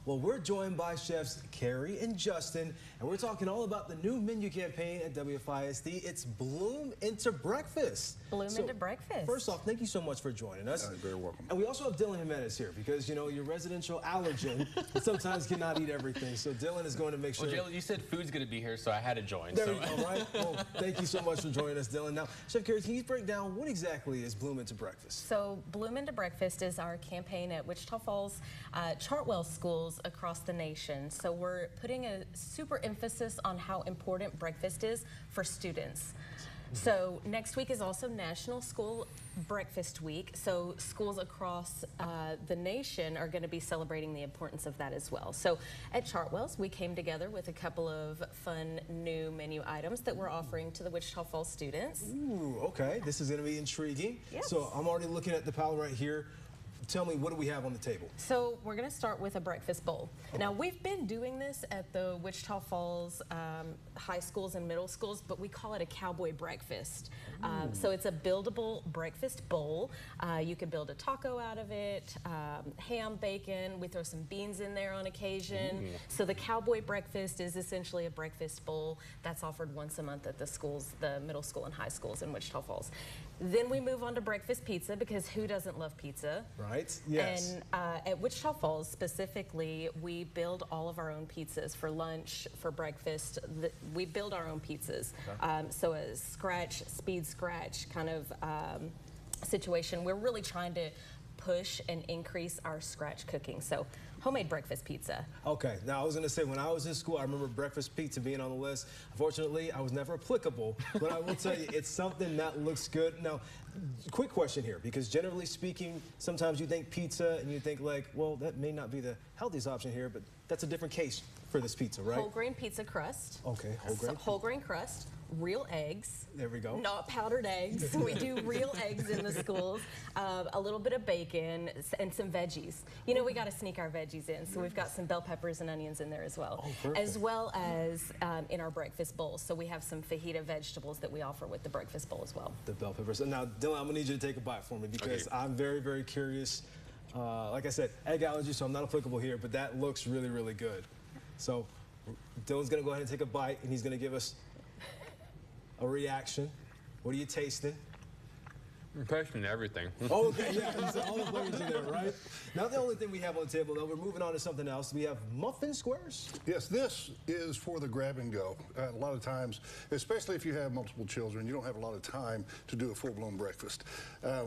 Well, we're joined by chefs Carrie and Justin, and we're talking all about the new menu campaign at WFISD. It's Bloom into Breakfast. Bloom into Breakfast. First off, thank you so much for joining us. You're very welcome. And we also have Dylan Jimenez here because, you know, you're residential allergen and sometimes cannot eat everything. So Dylan is going to make sure. Well, Jalen, you said food's going to be here, so I had to join. There you go, right? Well, thank you so much for joining us, Dylan. Now, Chef Carrie, can you break down what exactly is Bloom into Breakfast? So Bloom into Breakfast is our campaign at Wichita Falls Chartwell schools across the nation. So we're putting a super emphasis on how important breakfast is for students. So next week is also National School Breakfast Week. So schools across the nation are going to be celebrating the importance of that as well. So at Chartwell's, we came together with a couple of fun new menu items that we're offering to the Wichita Falls students. Ooh, okay. This is going to be intriguing. Yes. So I'm already looking at the palette right here. Tell me, what do we have on the table? So we're going to start with a breakfast bowl. Okay. Now, we've been doing this at the Wichita Falls high schools and middle schools, but we call it a cowboy breakfast. So it's a buildable breakfast bowl. You can build a taco out of it, ham, bacon. We throw some beans in there on occasion. So the cowboy breakfast is essentially a breakfast bowl that's offered once a month at the schools, the middle school and high schools in Wichita Falls. Then we move on to breakfast pizza, because who doesn't love pizza? Right, yes. And at Wichita Falls specifically, we build all of our own pizzas for lunch, for breakfast. We build our own pizzas. Okay. So a speed scratch kind of situation. We're really trying to push and increase our scratch cooking. So homemade breakfast pizza. Okay, now I was going to say, when I was in school, I remember breakfast pizza being on the list. Unfortunately, I was never applicable, but I will tell you, it's something that looks good. Now, quick question here, because generally speaking, sometimes you think pizza and you think like, well, that may not be the healthiest option here, but that's a different case for this pizza, right? Whole grain pizza crust. Okay, whole grain. Whole grain crust. Real eggs. There we go. Not powdered eggs. We do real eggs in the schools. A little bit of bacon and some veggies. You know, we got to sneak our veggies in, so we've got some bell peppers and onions in there as well. Oh, perfect. As well as in our breakfast bowl. So we have some fajita vegetables that we offer with the breakfast bowl as well. The bell peppers. Now, Dylan, I'm going to need you to take a bite for me, because I'm very, very curious. Like I said, egg allergy, so I'm not applicable here, but that looks really, really good. So Dylan's going to go ahead and take a bite, and he's going to give us a reaction. What are you tasting? I'm tasting everything. Oh, okay, yeah, all the flavors in there, right? Now, the only thing we have on the table, though, we're moving on to something else. We have muffin squares. Yes, this is for the grab and go. A lot of times, especially if you have multiple children, you don't have a lot of time to do a full-blown breakfast.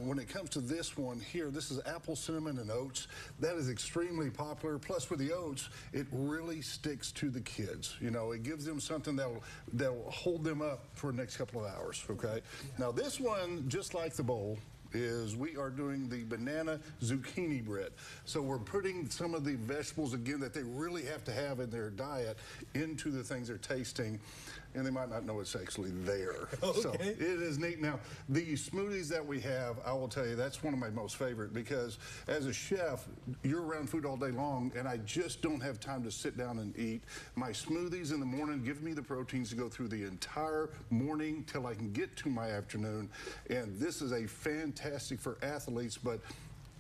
When it comes to this one here, this is apple, cinnamon, and oats. That is extremely popular. Plus, with the oats, it really sticks to the kids. You know, it gives them something that'll hold them up for the next couple of hours, okay? Now, this one, just like the bowl, is we are doing the banana zucchini bread. So we're putting some of the vegetables, again, that they really have to have in their diet into the things they're tasting, and they might not know it's actually there. Okay. So it is neat. Now, the smoothies that we have, I will tell you, that's one of my most favorite, because as a chef, you're around food all day long, and I just don't have time to sit down and eat. My smoothies in the morning give me the proteins to go through the entire morning till I can get to my afternoon, and this is a fantastic for athletes, but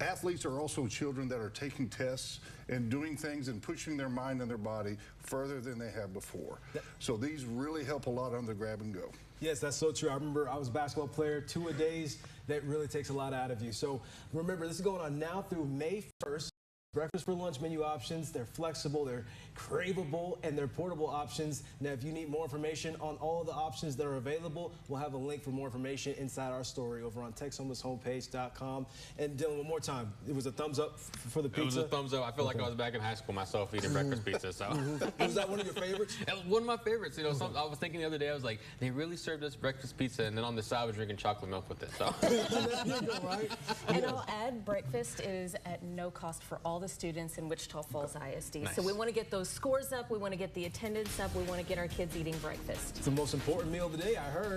athletes are also children that are taking tests and doing things and pushing their mind and their body further than they have before. So these really help a lot on the grab and go. Yes, that's so true. I remember I was a basketball player, 2-a-days. That really takes a lot out of you. So remember, this is going on now through May 1st. Breakfast for lunch menu options. They're flexible, they're craveable, and they're portable options. Now, if you need more information on all of the options that are available, we'll have a link for more information inside our story over on Texomashomepage.com. And Dylan, one more time, it was a thumbs up for the pizza? It was a thumbs up. I feel like I was back in high school myself eating breakfast pizza. So Was that one of your favorites? It was one of my favorites. You know, I was thinking the other day, I was like, they really served us breakfast pizza, and then on the side I was drinking chocolate milk with it. So. Right? And I'll add, breakfast is at no cost for all the students in Wichita Falls ISD. Nice. So we want to get those scores up, we want to get the attendance up, we want to get our kids eating breakfast. It's the most important meal of the day, I heard.